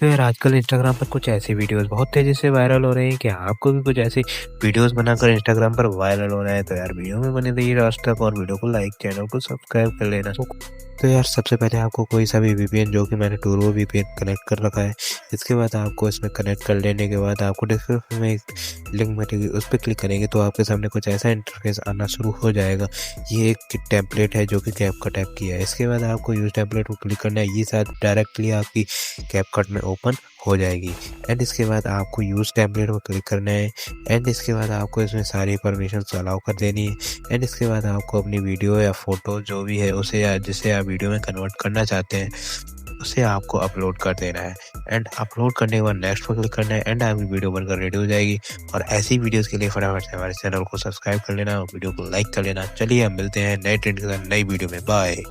तो यार आजकल इंस्टाग्राम पर कुछ ऐसी वीडियोस बहुत तेज़ी से वायरल हो रही हैं कि आपको भी कुछ ऐसी वीडियोस बनाकर इंस्टाग्राम पर वायरल होना है तो यार वीडियो में बने रहिए लास्ट तक और वीडियो को लाइक चैनल को सब्सक्राइब कर लेना। तो यार सबसे पहले आपको कोई सा भी वीपीएन जो कि मैंने टूरो वीपीएन कनेक्ट कर रखा है, इसके बाद आपको इसमें कनेक्ट कर लेने के बाद आपको डिस्क्रिप्शन में एक लिंक मिलेगी, उस पर क्लिक करेंगे तो आपके सामने कुछ ऐसा इंटरफेस आना शुरू हो जाएगा। ये एक टेम्पलेट है जो कि कैपकट ऐप की है। इसके बाद आपको यूज टेम्पलेट को क्लिक करना है, ये साथ डायरेक्टली आपकी कैपकट में ओपन हो जाएगी। एंड इसके बाद आपको यूज़ टेम्पलेट पर क्लिक करना है एंड इसके बाद आपको इसमें सारी परमिशंस अलाउ कर देनी है। एंड इसके बाद आपको अपनी वीडियो या फोटो जो भी है उसे या जिसे आप वीडियो में कन्वर्ट करना चाहते हैं उसे आपको अपलोड कर देना है। एंड अपलोड करने के बाद नेक्स्ट पर क्लिक करना है एंड आपकी वीडियो बनकर रेडी हो जाएगी। और ऐसी वीडियोस के लिए फटाफट से हमारे चैनल को सब्सक्राइब कर लेना और वीडियो को लाइक कर लेना। चलिए हम मिलते हैं नए ट्रेंड के साथ नई वीडियो में। बाय।